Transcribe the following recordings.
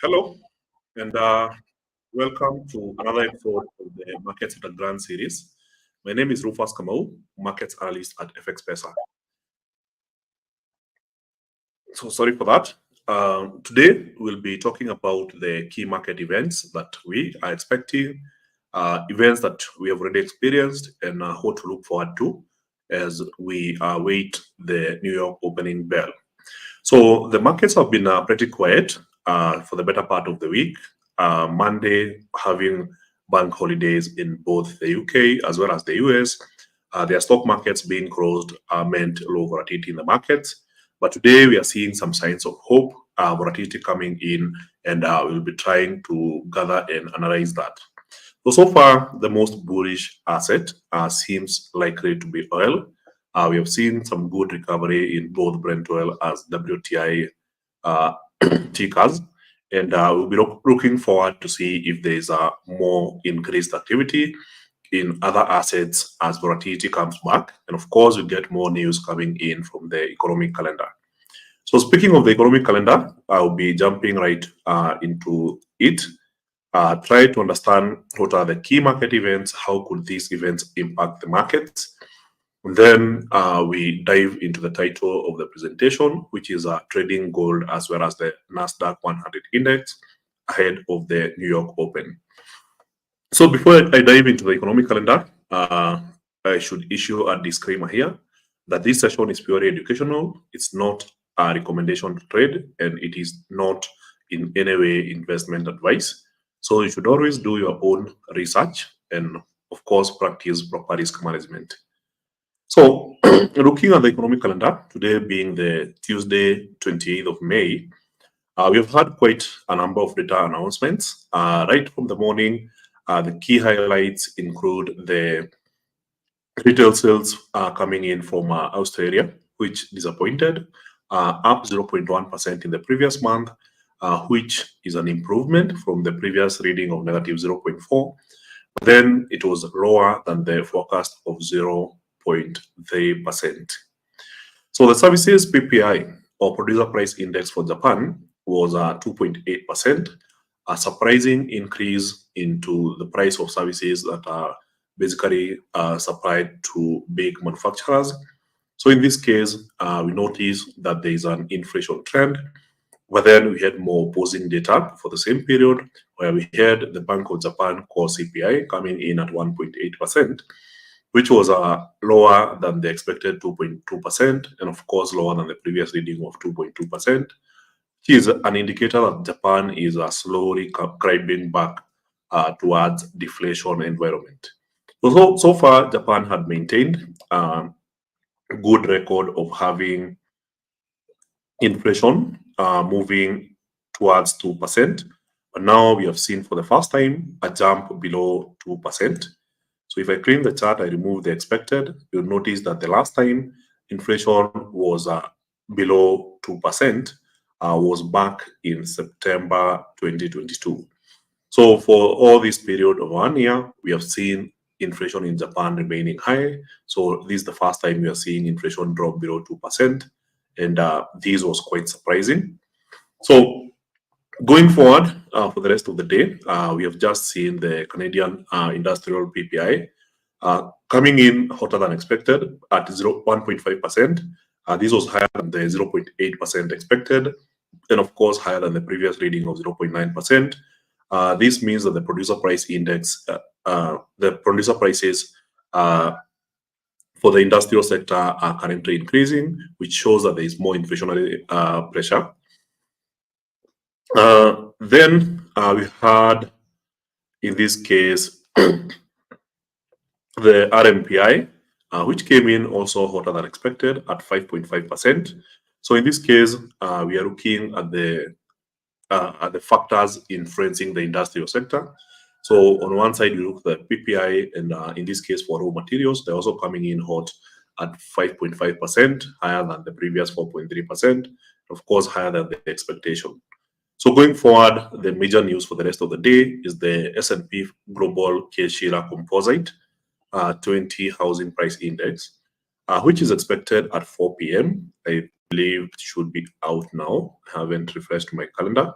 Hello, and welcome to another episode of the Markets at a Grand series. My name is Rufus Kamau, Markets Analyst at FX Pesa. So sorry for that. Today we'll be talking about the key market events that we are expecting, events that we have already experienced, and what to look forward to as we await the New York opening bell. So the markets have been pretty quiet for the better part of the week. Monday having bank holidays in both the UK as well as the US. Their stock markets being closed meant low volatility in the markets. But today we are seeing some signs of hope, volatility coming in, and we'll be trying to gather and analyze that. So far, the most bullish asset seems likely to be oil. We have seen some good recovery in both Brent oil as WTI tickers, and we'll be looking forward to see if there is a more increased activity in other assets as volatility comes back. And of course, we get more news coming in from the economic calendar. So speaking of the economic calendar, I'll be jumping right into it. Try to understand what are the key market events, how could these events impact the markets. And then we dive into the title of the presentation, which is trading gold as well as the Nasdaq 100 index ahead of the New York Open. So before I dive into the economic calendar, I should issue a disclaimer here that this session is purely educational. It's not a recommendation to trade, and it is not in any way investment advice. So you should always do your own research and, of course, practice proper risk management. So looking at the economic calendar, today being the Tuesday, 28th of May, we have had quite a number of data announcements. Right from the morning, the key highlights include the retail sales coming in from Australia, which disappointed, up 0.1% in the previous month, which is an improvement from the previous reading of negative 0.4. Then it was lower than the forecast of 0.3%. So the services PPI, or producer price index for Japan, was 2.8%, a surprising increase into the price of services that are basically supplied to big manufacturers. So in this case, we notice that there is an inflation trend, but then we had more opposing data for the same period, where we had the Bank of Japan core CPI coming in at 1.8%, which was lower than the expected 2.2%, and of course lower than the previous reading of 2.2%, which is an indicator that Japan is slowly climbing back towards deflation environment. So far, Japan had maintained a good record of having inflation moving towards 2%, but now we have seen for the first time a jump below 2%. So if I clean the chart, I remove the expected, you'll notice that the last time inflation was below 2% was back in September 2022. So for all this period of 1 year, we have seen inflation in Japan remaining high. So this is the first time we are seeing inflation drop below 2%. And this was quite surprising. So going forward for the rest of the day, we have just seen the Canadian industrial PPI coming in hotter than expected at 1.5%. This was higher than the 0.8% expected, and of course higher than the previous reading of 0.9%. This means that the producer price index, the producer prices for the industrial sector are currently increasing, which shows that there is more inflationary pressure. Then we had, in this case, the RMPI, which came in also hotter than expected at 5.5%. So in this case, we are looking at the factors influencing the industrial sector. So on one side, you look at the PPI, and in this case for raw materials, they're also coming in hot at 5.5%, higher than the previous 4.3%, of course higher than the expectation. So going forward, the major news for the rest of the day is the S&P Global Case-Shiller Composite 20 Housing Price Index, which is expected at 4 p.m. I believe it should be out now. I haven't refreshed my calendar.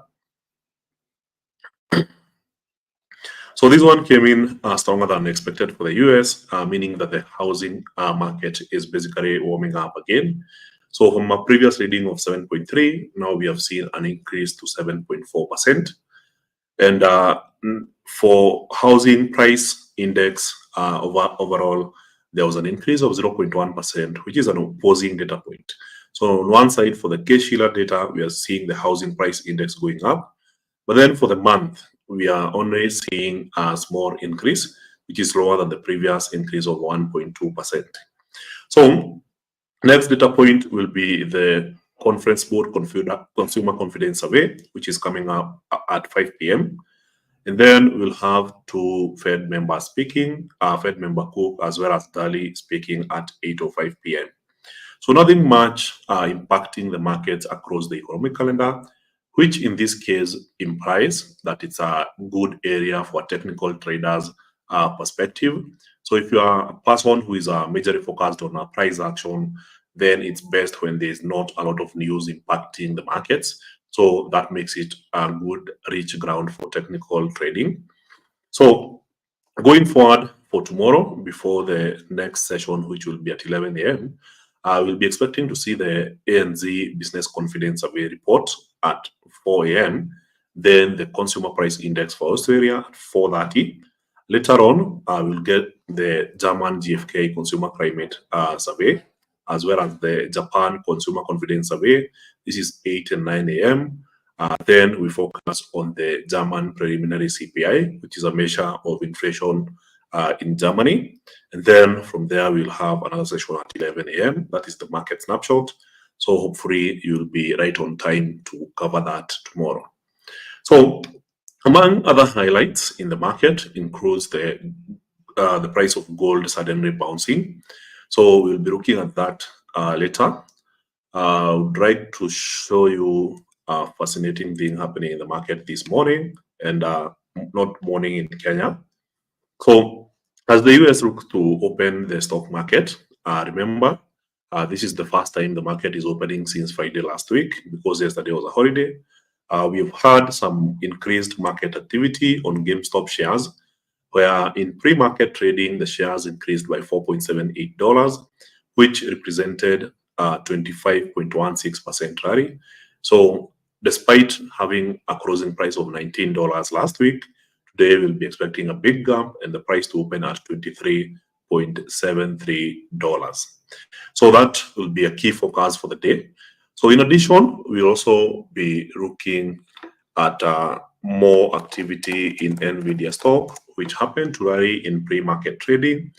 So this one came in stronger than expected for the US, meaning that the housing market is basically warming up again. So from a previous reading of 7.3, now we have seen an increase to 7.4%. And for housing price index overall, there was an increase of 0.1%, which is an opposing data point. So on one side, for the Case-Shiller data, we are seeing the housing price index going up. But then for the month, we are only seeing a small increase, which is lower than the previous increase of 1.2%. So next data point will be the Conference Board Consumer Confidence Survey, which is coming up at 5 p.m. And then we'll have two Fed members speaking, Fed member Cook as well as Daly speaking at 8:05 p.m. So nothing much impacting the markets across the economic calendar, which in this case implies that it's a good area for technical traders perspective. So if you are a person who is majorly focused on a price action, then it's best when there's not a lot of news impacting the markets. So that makes it a good rich ground for technical trading. So going forward for tomorrow, before the next session, which will be at 11 a.m., we'll be expecting to see the ANZ Business Confidence Survey report at 4 a.m., then the Consumer Price Index for Australia at 4:30. Later on, we'll get the German GfK Consumer Climate Survey, as well as the Japan Consumer Confidence Survey. This is 8 and 9 a.m. Then we focus on the German preliminary CPI, which is a measure of inflation in Germany. And then from there, we'll have another session at 11 a.m. That is the market snapshot. So hopefully you'll be right on time to cover that tomorrow. So among other highlights in the market includes the price of gold suddenly bouncing. So we'll be looking at that later. I would like to show you a fascinating thing happening in the market this morning, and not morning in Kenya. So as the US looks to open the stock market, remember, this is the first time the market is opening since Friday last week, because yesterday was a holiday. We've had some increased market activity on GameStop shares, where in pre-market trading, the shares increased by $4.78, which represented 25.16% rally. So despite having a closing price of $19 last week, today we'll be expecting a big gap and the price to open at $23.73. So that will be a key focus for the day. So in addition, we'll also be looking at more activity in NVIDIA stock, which happened to rally in pre-market trading,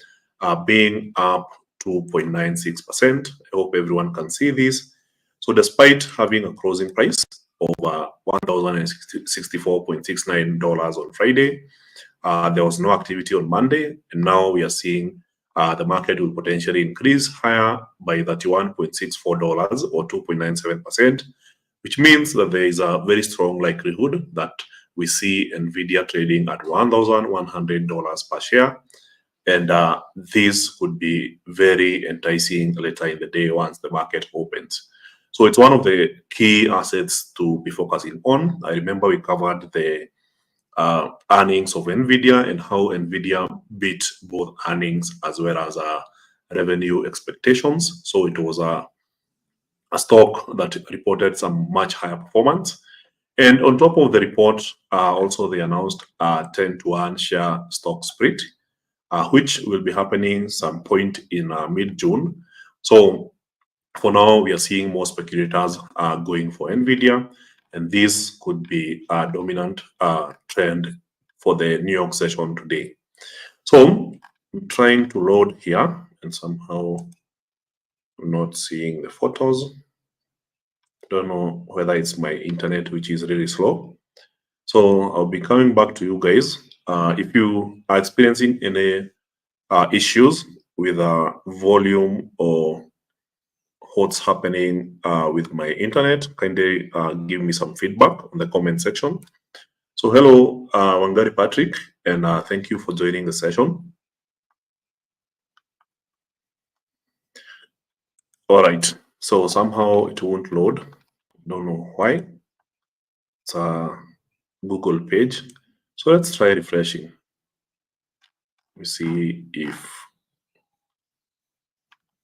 being up 2.96%. I hope everyone can see this. So despite having a closing price of $1,064.69 on Friday, there was no activity on Monday, and now we are seeing the market will potentially increase higher by $31.64 or 2.97%, which means that there is a very strong likelihood that we see NVIDIA trading at $1,100 per share. And this could be very enticing later in the day once the market opens. So it's one of the key assets to be focusing on. I remember we covered the earnings of NVIDIA and how NVIDIA beat both earnings as well as revenue expectations. So it was a stock that reported some much higher performance. And on top of the report, also they announced a 10-to-1 share stock split, which will be happening some point in mid-June. So for now, we are seeing more speculators going for NVIDIA, and this could be a dominant trend for the New York session today. So I'm trying to load here, and somehow I'm not seeing the photos. I don't know whether it's my internet, which is really slow. So I'll be coming back to you guys. If you are experiencing any issues with volume or what's happening with my internet, kindly give me some feedback on the comment section. So hello, Wangari Patrick, and thank you for joining the session. All right, so somehow it won't load. Don't know why. It's a Google page. So let's try refreshing. me see if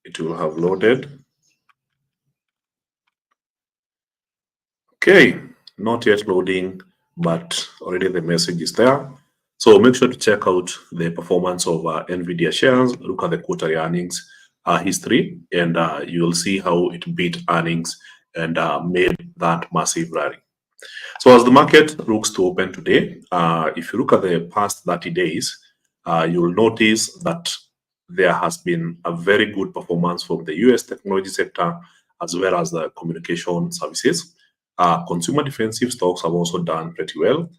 it will have loaded. Okay, not yet loading, but already the message is there. So make sure to check out the performance of NVIDIA shares, look at the quarterly earnings history, and you'll see how it beat earnings and made that massive rally. So as the market looks to open today, if you look at the past 30 days, you'll notice that there has been a very good performance from the US technology sector as well as the communication services. Consumer defensive stocks have also done pretty well,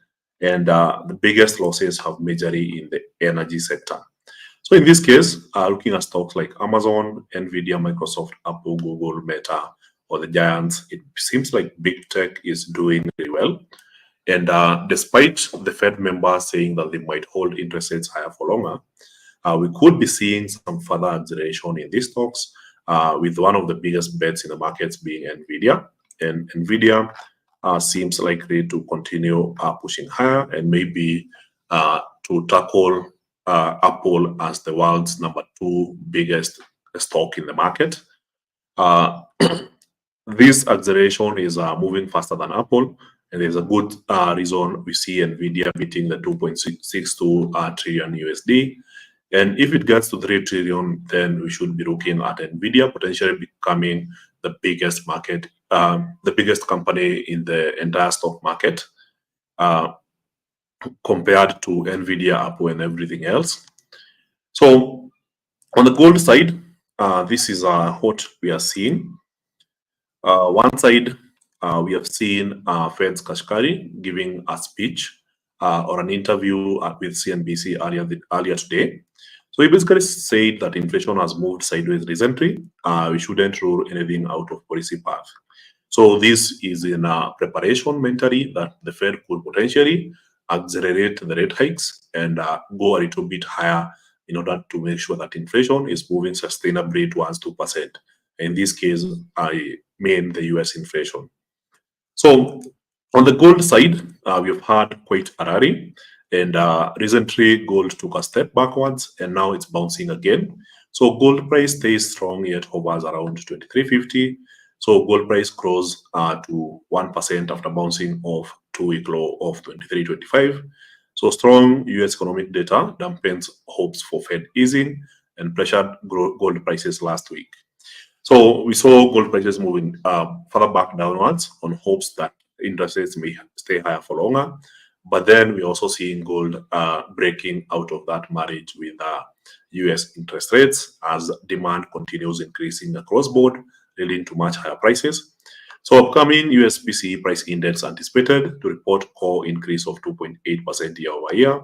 and the biggest losses have majorly in the energy sector. So in this case, looking at stocks like Amazon, Nvidia, Microsoft, Apple, Google, Meta, or the giants, it seems like big tech is doing really well. And despite the Fed members saying that they might hold interest rates higher for longer, we could be seeing some further acceleration in these stocks, with one of the biggest bets in the markets being Nvidia. And Nvidia seems likely to continue pushing higher and maybe to tackle Apple as the world's #2 biggest stock in the market. This acceleration is moving faster than Apple, and there's a good reason we see Nvidia beating the 2.62 trillion USD. And if it gets to 3 trillion, then we should be looking at Nvidia potentially becoming the biggest market, the biggest company in the entire stock market, compared to Nvidia, Apple, and everything else. So on the gold side, this is what we are seeing. One side, we have seen Fed's Kashkari giving a speech or an interview with CNBC earlier today. So he basically said that inflation has moved sideways recently. We shouldn't rule anything out of policy path. So this is in preparation mentally that the Fed could potentially accelerate the rate hikes and go a little bit higher in order to make sure that inflation is moving sustainably towards 2%. In this case, I mean the US inflation. So on the gold side, we've had quite a rally, and recently gold took a step backwards and now it's bouncing again. So gold price stays strong yet hovers around 2350. So gold price grows to 1% after bouncing off 2-week low of 2325. So strong US economic data dampens hopes for Fed easing and pressured gold prices last week. So we saw gold prices moving further back downwards on hopes that interest rates may stay higher for longer. But then we're also seeing gold breaking out of that marriage with US interest rates as demand continues increasing across board, leading to much higher prices. So upcoming US PCE price index anticipated to report core increase of 2.8% year over year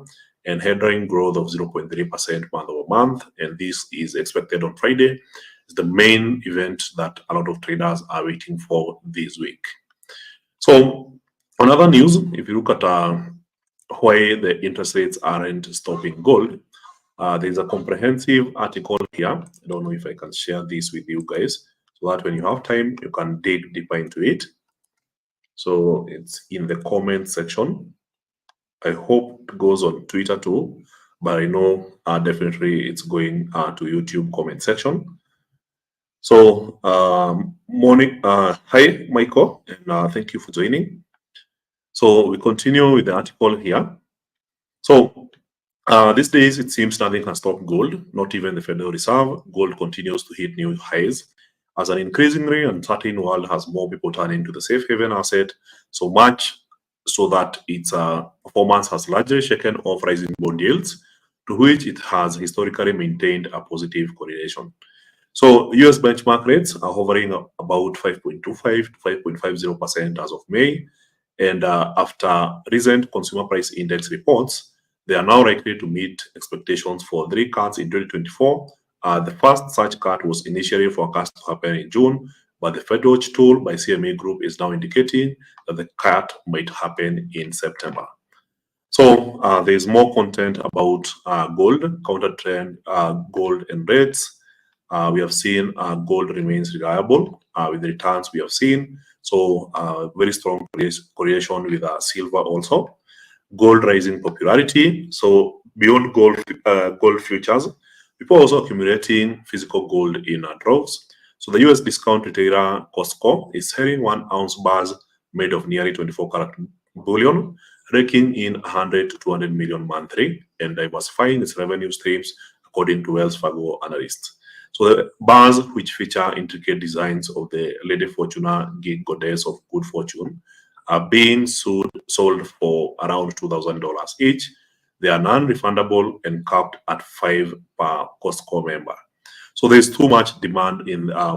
and headline growth of 0.3% month over month. And this is expected on Friday. It's the main event that a lot of traders are waiting for this week. So on other news, if you look at why the interest rates aren't stopping gold, there's a comprehensive article here. I don't know if I can share this with you guys so that when you have time, you can dig deeper into it. So it's in the comment section. I hope it goes on Twitter too, but I know definitely it's going to YouTube comment section. So morning, hi Michael, and thank you for joining. So we continue with the article here. So these days, it seems nothing can stop gold, not even the Federal Reserve. Gold continues to hit new highs as an increasingly uncertain world has more people turning to the safe haven asset, so much so that its performance has largely shaken off rising bond yields, to which it has historically maintained a positive correlation. So US benchmark rates are hovering about 5.25 to 5.50% as of May. And after recent consumer price index reports, they are now likely to meet expectations for 3 cuts in 2024. The first such cut was initially forecast to happen in June, but the FedWatch tool by CME Group is now indicating that the cut might happen in September. So there is more content about gold, counter trend, gold and rates. We have seen gold remains reliable with the returns we have seen. So very strong correlation with silver also. gold rising popularity. So beyond gold futures, people are also accumulating physical gold in droves. So the US discount retailer Costco is selling 1 ounce bars made of nearly 24 karat bullion, raking in 100 to 200 million monthly and diversifying its revenue streams, according to Wells Fargo analysts. So the bars, which feature intricate designs of the Lady Fortuna goddess of good fortune, are being sold for around $2,000 each. They are non-refundable and capped at 5 per Costco member. So there's too much demand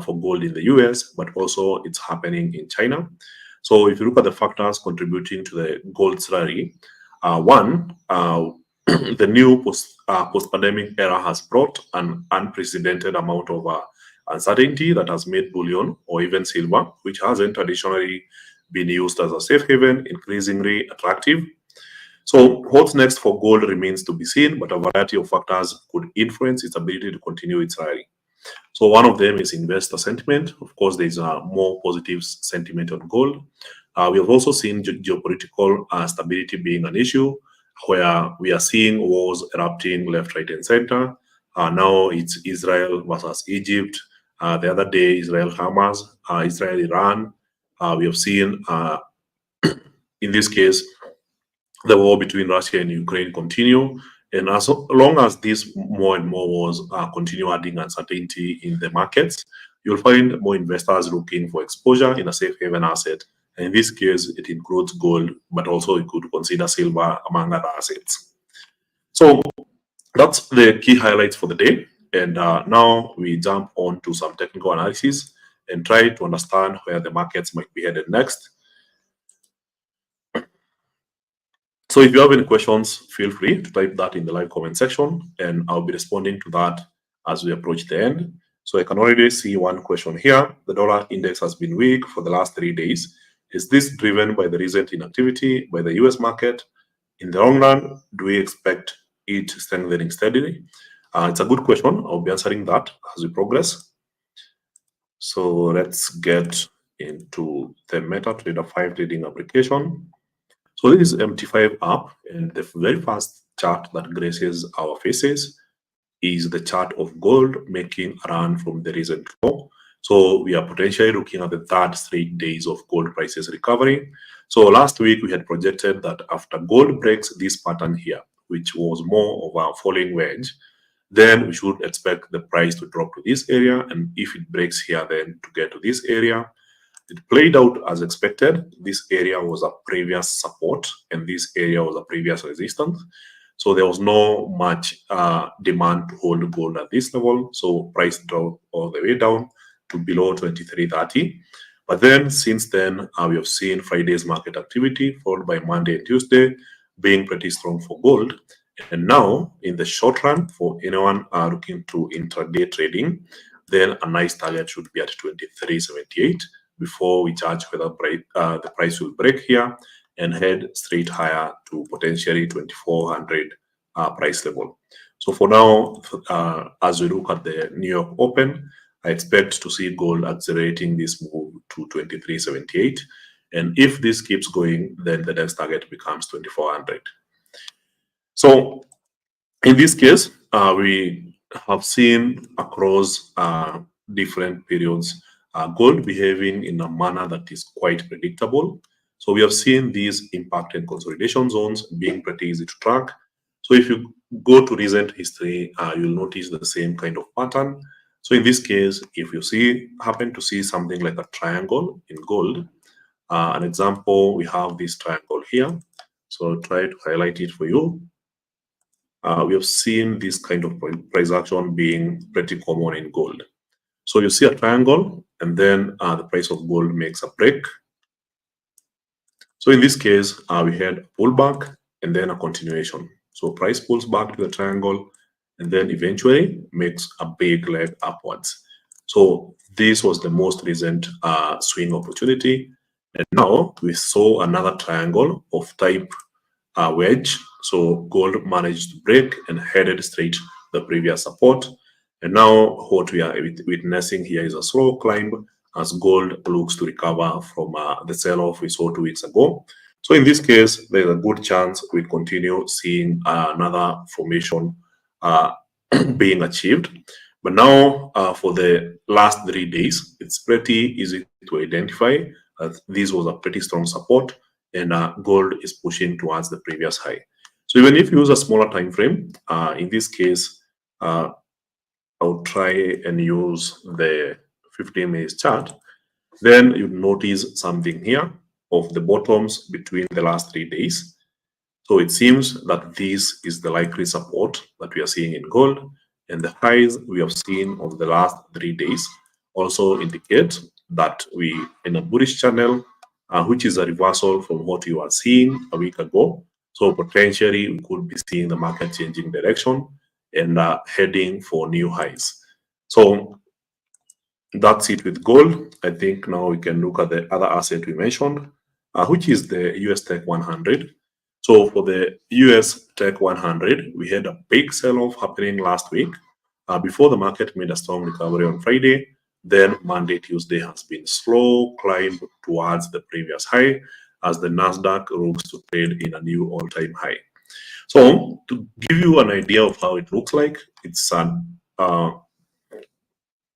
for gold in the US, but also it's happening in China. So if you look at the factors contributing to the gold rally, one, the new post-pandemic era has brought an unprecedented amount of uncertainty that has made bullion or even silver, which hasn't traditionally been used as a safe haven, increasingly attractive. So what's next for gold remains to be seen, but a variety of factors could influence its ability to continue its rally. So one of them is investor sentiment. Of course, there's a more positive sentiment on gold. We have also seen geopolitical stability being an issue, where we are seeing wars erupting left, right, and center. Now it's Israel versus Egypt. The other day, Israel Hamas, Israel Iran. We have seen, in this case, the war between Russia and Ukraine continue. And as long as these more and more wars continue adding uncertainty in the markets, you'll find more investors looking for exposure in a safe haven asset. And in this case, it includes gold, but also you could consider silver among other assets. So that's the key highlights for the day. And now we jump on to some technical analysis and try to understand where the markets might be headed next. So if you have any questions, feel free to type that in the live comment section, and I'll be responding to that as we approach the end. So I can already see one question here. The dollar index has been weak for the last 3 days. Is this driven by the recent inactivity by the US market? In the long run, do we expect it strengthening steadily? It's a good question. I'll be answering that as we progress. So let's get into the MetaTrader 5 trading application. So this is MT5 app, and the very first chart that graces our faces is the chart of gold making a run from the recent low. So we are potentially looking at the third straight days of gold prices recovery. So last week we had projected that after gold breaks this pattern here, which was more of a falling wedge, then we should expect the price to drop to this area. And if it breaks here, then to get to this area. It played out as expected. This area was a previous support, and this area was a previous resistance. So there was no much demand to hold gold at this level. So price dropped all the way down to below 23.30. But then since then, we have seen Friday's market activity followed by Monday and Tuesday being pretty strong for gold. And now in the short run, for anyone looking to intraday trading, then a nice target should be at 23.78. Before we judge whether the price will break here and head straight higher to potentially 2400 price level. So for now, as we look at the New York Open, I expect to see gold accelerating this move to 23.78. And if this keeps going, then the next target becomes 2400. So in this case, we have seen across different periods gold behaving in a manner that is quite predictable. So we have seen these impact and consolidation zones being pretty easy to track. So if you go to recent history, you'll notice the same kind of pattern. So in this case, if you happen to see something like a triangle in gold, an example, we have this triangle here. So I'll try to highlight it for you. We have seen this kind of price action being pretty common in gold. So you see a triangle, and then the price of gold makes a break. So in this case, we had a pullback and then a continuation. So price pulls back to the triangle and then eventually makes a big leg upwards. So this was the most recent swing opportunity. And now we saw another triangle of type wedge. So gold managed to break and headed straight to the previous support. And now what we are witnessing here is a slow climb as gold looks to recover from the sell-off we saw 2 weeks ago. So in this case, there's a good chance we continue seeing another formation being achieved. But now for the last 3 days, it's pretty easy to identify that this was a pretty strong support, and gold is pushing towards the previous high. So even if you use a smaller time frame, in this case, I'll try and use the 15 minutes chart. Then you notice something here of the bottoms between the last 3 days. So it seems that this is the likely support that we are seeing in gold, and the highs we have seen of the last 3 days also indicate that we in a bullish channel, which is a reversal from what you are seeing a week ago. So potentially we could be seeing the market changing direction and heading for new highs. So that's it with gold. I think now we can look at the other asset we mentioned, which is the US Tech 100. So for the US Tech 100, we had a big sell-off happening last week before the market made a strong recovery on Friday. Then Monday, Tuesday has been slow climb towards the previous high as the Nasdaq looks to trade in a new all-time high. So to give you an idea of how it looks like, it's a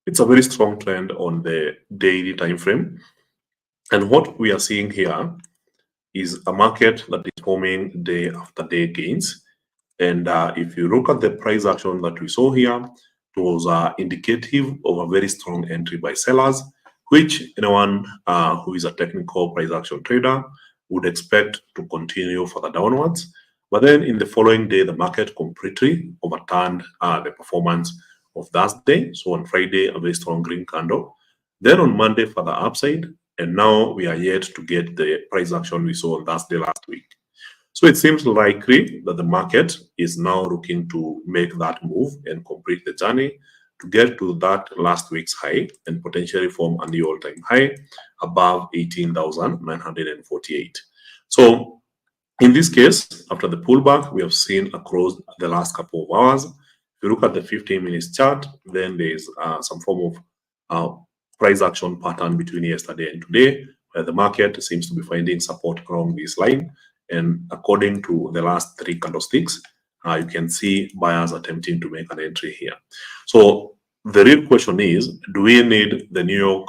very strong trend on the daily time frame. And what we are seeing here is a market that is forming day after day gains. And if you look at the price action that we saw here, it was indicative of a very strong entry by sellers, which anyone who is a technical price action trader would expect to continue further downwards. But then in the following day, the market completely overturned the performance of that day. So on Friday, a very strong green candle. Then on Monday, further upside. And now we are yet to get the price action we saw on Thursday last week. So it seems likely that the market is now looking to make that move and complete the journey to get to that last week's high and potentially form a new all-time high above 18,948. So in this case, after the pullback we have seen across the last couple of hours, if you look at the 15 minutes chart, then there is some form of price action pattern between yesterday and today, where the market seems to be finding support along this line. And according to the last 3 candlesticks, you can see buyers attempting to make an entry here. So the real question is, do we need the New York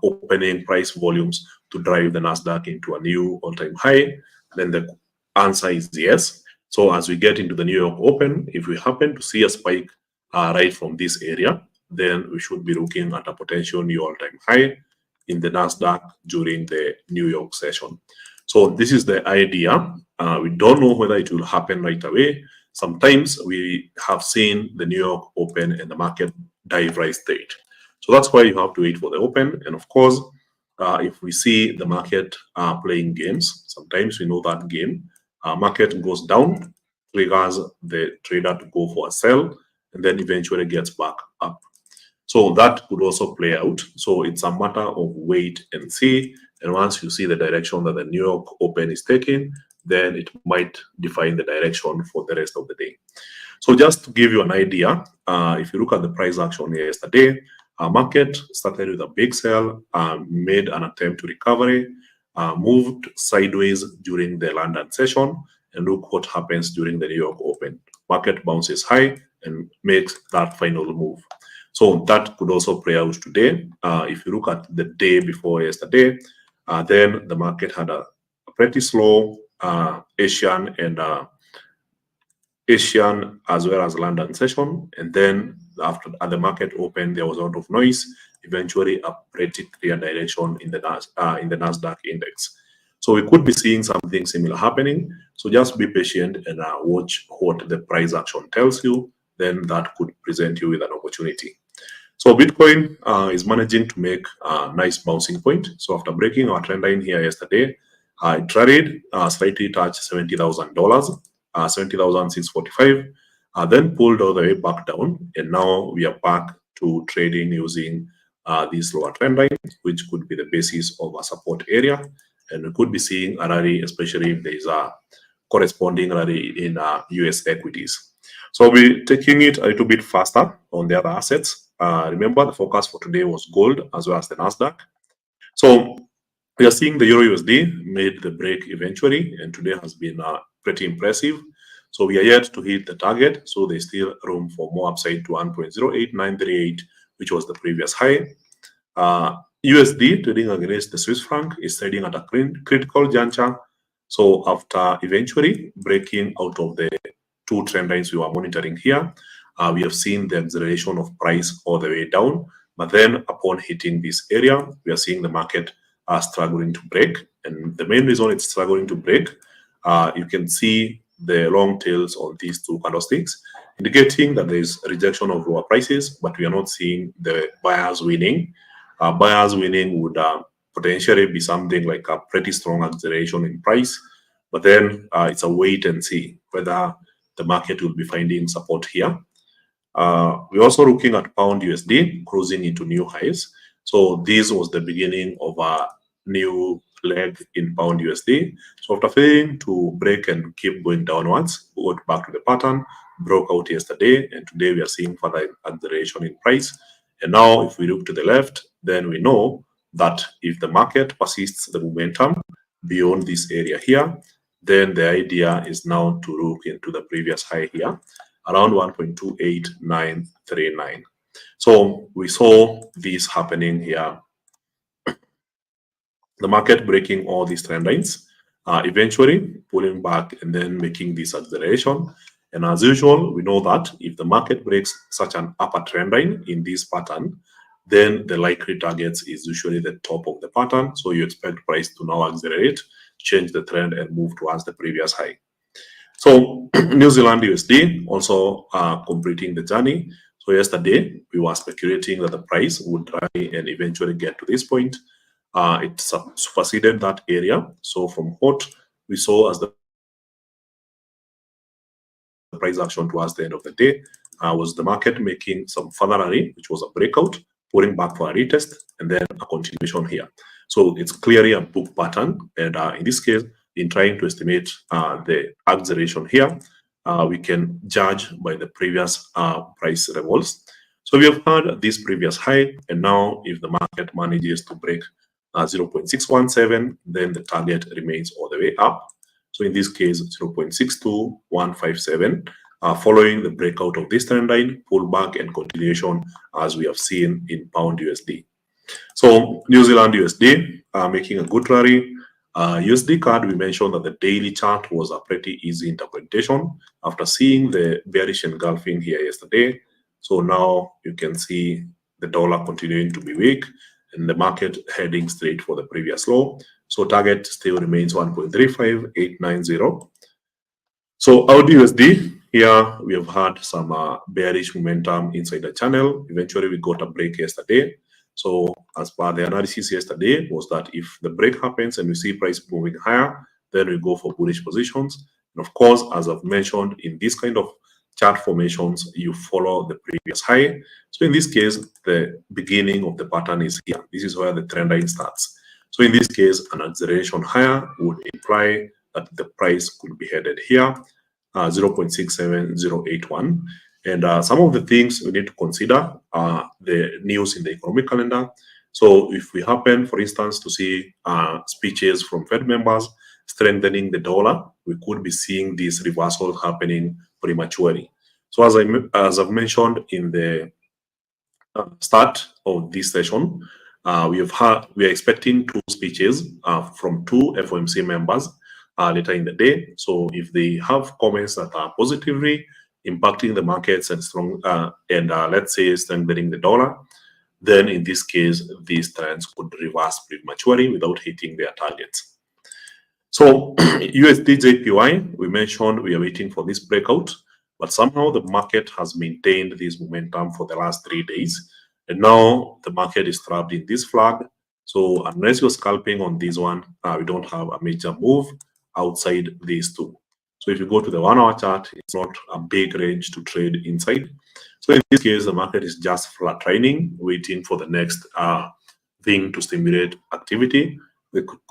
opening price volumes to drive the Nasdaq into a new all-time high? Then the answer is yes. So as we get into the New York Open, if we happen to see a spike right from this area, then we should be looking at a potential new all-time high in the Nasdaq during the New York session. So this is the idea. We don't know whether it will happen right away. Sometimes we have seen the New York Open and the market dive right straight. So that's why you have to wait for the open. And of course, if we see the market playing games, sometimes we know that game, market goes down, triggers the trader to go for a sell, and then eventually gets back up. So that could also play out. So it's a matter of wait and see. And once you see the direction that the New York Open is taking, then it might define the direction for the rest of the day. So just to give you an idea, if you look at the price action yesterday, market started with a big sell, made an attempt to recovery, moved sideways during the London session, and look what happens during the New York Open. Market bounces high and makes that final move. So that could also play out today. If you look at the day before yesterday, then the market had a pretty slow Asian as well as London session, and then after the market opened, there was a lot of noise. Eventually, a pretty clear direction in the Nasdaq index. So we could be seeing something similar happening. So just be patient and watch what the price action tells you. Then that could present you with an opportunity. So Bitcoin is managing to make a nice bouncing point. So after breaking our trend line here yesterday, it traded slightly touched $70,000, $70,645, then pulled all the way back down, and now we are back to trading using this lower trend line, which could be the basis of a support area, and we could be seeing a rally, especially if there is a corresponding rally in US equities. So I'll be taking it a little bit faster on the other assets. Remember, the focus for today was gold as well as the Nasdaq. So We are seeing the Euro USD made the break eventually, and today has been pretty impressive. So we are yet to hit the target. So there's still room for more upside to 1.08938, which was the previous high. USD trading against the Swiss franc is trading at a critical juncture. So after eventually breaking out of the two trend lines we were monitoring here, we have seen the acceleration of price all the way down. But then upon hitting this area, we are seeing the market struggling to break. And the main reason it's struggling to break, you can see the long tails on these two candlesticks, indicating that there is a rejection of lower prices, but we are not seeing the buyers winning. Buyers winning would potentially be something like a pretty strong acceleration in price, but then it's a wait and see whether the market will be finding support here. We're also looking at pound USD cruising into new highs. So this was the beginning of a new leg in pound USD. So after failing to break and keep going downwards, we got back to the pattern, broke out yesterday, and today we are seeing further acceleration in price. And now if we look to the left, then we know that if the market persists the momentum beyond this area here, then the idea is now to look into the previous high here, around 1.28939. So we saw this happening here, the market breaking all these trend lines, eventually pulling back and then making this acceleration. And as usual, we know that if the market breaks such an upper trend line in this pattern, then the likely targets is usually the top of the pattern. So you expect price to now accelerate, change the trend, and move towards the previous high. So New Zealand USD also completing the journey. So yesterday we were speculating that the price would rally and eventually get to this point. It superseded that area. So from what we saw as the price action towards the end of the day, was the market making some further rally, which was a breakout, pulling back for a retest, and then a continuation here. So it's clearly a book pattern, and in this case, in trying to estimate the acceleration here, we can judge by the previous price levels. So we have had this previous high, and now if the market manages to break 0.617, then the target remains all the way up. So in this case, 0.62157, following the breakout of this trend line, pullback and continuation as we have seen in pound USD. So New Zealand USD making a good rally. USD card, we mentioned that the daily chart was a pretty easy interpretation after seeing the bearish engulfing here yesterday. So now you can see the dollar continuing to be weak and the market heading straight for the previous low. So target still remains 1.35890. So AUD USD, here we have had some bearish momentum inside the channel. Eventually we got a break yesterday. So as per the analysis yesterday was that if the break happens and we see price moving higher, then we go for bullish positions. And of course, as I've mentioned, in this kind of chart formations, you follow the previous high. So in this case, the beginning of the pattern is here. This is where the trend line starts. So in this case, an acceleration higher would imply that the price could be headed here, 0.67081. And some of the things we need to consider are the news in the economic calendar. So if we happen, for instance, to see speeches from Fed members strengthening the dollar, we could be seeing these reversals happening prematurely. So as I've mentioned in the start of this session, we are expecting two speeches from two FOMC members later in the day. So if they have comments that are positively impacting the markets and strong let's say strengthening the dollar, then in this case these trends could reverse prematurely without hitting their targets. So USD JPY, we mentioned we are waiting for this breakout, but somehow the market has maintained this momentum for the last 3 days, and now the market is trapped in this flag. So unless you're scalping on this one, we don't have a major move outside these two. So if you go to the 1 hour chart, it's not a big range to trade inside. So in this case, the market is just flatlining, waiting for the next thing to stimulate activity.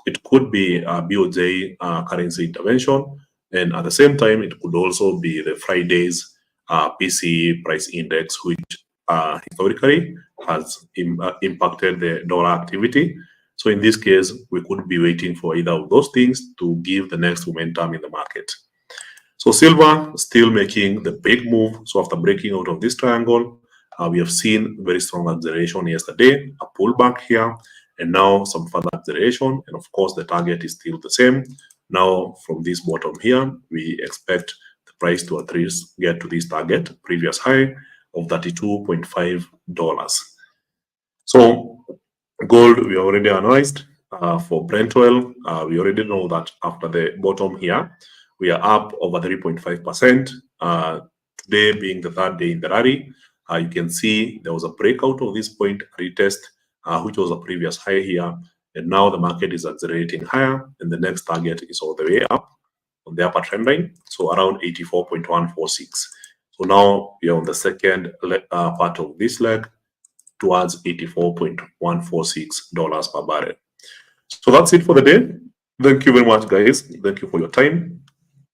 It could be a BOJ currency intervention, and at the same time, it could also be the Friday's PCE price index, which historically has impacted the dollar activity. So in this case, we could be waiting for either of those things to give the next momentum in the market. So silver still making the big move. So after breaking out of this triangle, we have seen very strong acceleration yesterday, a pullback here, and now some further acceleration. And of course, the target is still the same. Now from this bottom here, we expect the price to at least get to this target, previous high of $32.5. So gold, we already analyzed. For Brent oil, we already know that after the bottom here, we are up over 3.5%. Today being the third day in the rally, you can see there was a breakout of this point retest, which was a previous high here. And now the market is accelerating higher, and the next target is all the way up on the upper trend line, so around 84.146. So now we are on the second part of this leg towards $84.146 per barrel. So that's it for the day. Thank you very much, guys. Thank you for your time.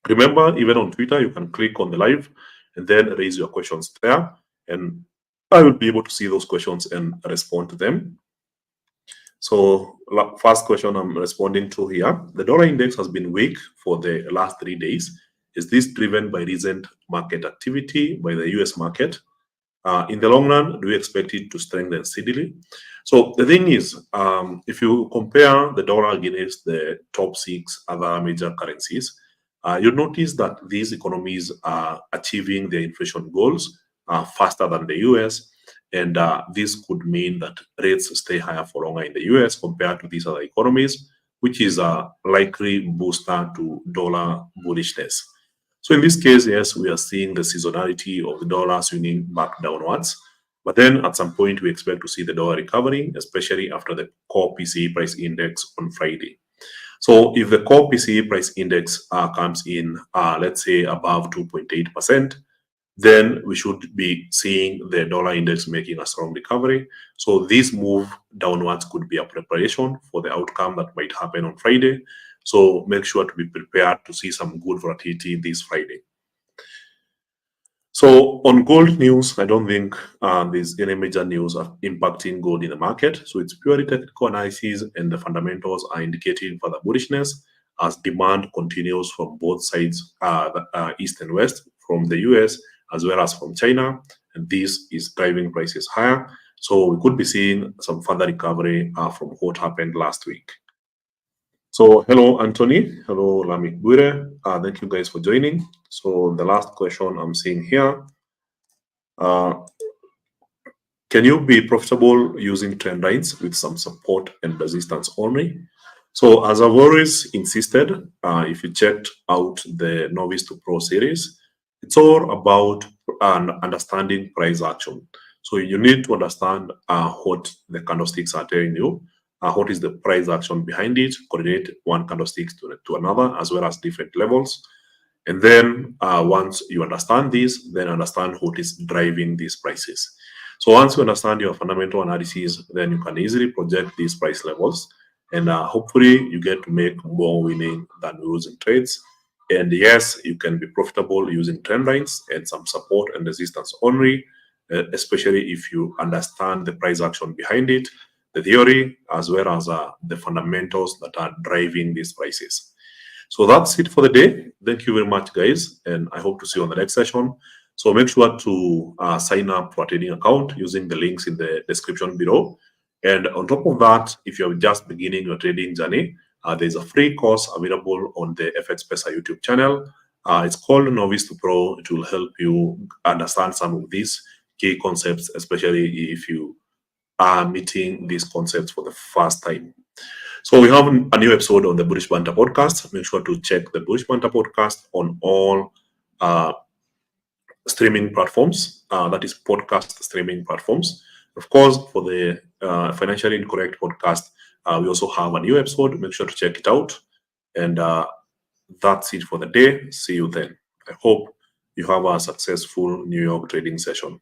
Remember, even on Twitter, you can click on the live and then raise your questions there, and I will be able to see those questions and respond to them. So first question I'm responding to here, the dollar index has been weak for the last 3 days. Is this driven by recent market activity by the US market? In the long run, do we expect it to strengthen steadily? So the thing is, if you compare the dollar against the top 6 other major currencies, you'll notice that these economies are achieving their inflation goals faster than the US. And this could mean that rates stay higher for longer in the US compared to these other economies, which is a likely booster to dollar bullishness. So in this case, yes, we are seeing the seasonality of the dollar swinging back downwards. But then at some point, we expect to see the dollar recovering, especially after the core PCE price index on Friday. So if the core PCE price index comes in, let's say, above 2.8%, then we should be seeing the dollar index making a strong recovery. So this move downwards could be a preparation for the outcome that might happen on Friday. So make sure to be prepared to see some good volatility this Friday. So on gold news, I don't think there's any major news impacting gold in the market. So it's purely technical analysis, and the fundamentals are indicating further bullishness as demand continues from both sides, east and west, from the US as well as from China, and this is driving prices higher. So we could be seeing some further recovery from what happened last week. So hello, Anthony. Hello, Lamik Bure. Thank you guys for joining. So the last question I'm seeing here, can you be profitable using trend lines with some support and resistance only? So as I've always insisted, if you checked out the Novice to Pro series, it's all about understanding price action. So you need to understand what the candlesticks are telling you, what is the price action behind it, correlate one candlestick to another, as well as different levels. And then once you understand this, then understand what is driving these prices. So once you understand your fundamental analysis, then you can easily project these price levels, and hopefully you get to make more winning than losing trades. And yes, you can be profitable using trend lines and some support and resistance only, especially if you understand the price action behind it, the theory, as well as the fundamentals that are driving these prices. So that's it for the day. Thank you very much, guys, and I hope to see you on the next session. So make sure to sign up for a trading account using the links in the description below. And on top of that, if you're just beginning your trading journey, there's a free course available on the FX Pesa YouTube channel. It's called Novice to Pro. It will help you understand some of these key concepts, especially if you are meeting these concepts for the first time. So we have a new episode on the Bullish Banter podcast. Make sure to check the Bullish Banter podcast on all streaming platforms, that is podcast streaming platforms. Of course, for the Financially Incorrect podcast, we also have a new episode. Make sure to check it out. And that's it for the day. See you then. I hope you have a successful New York trading session.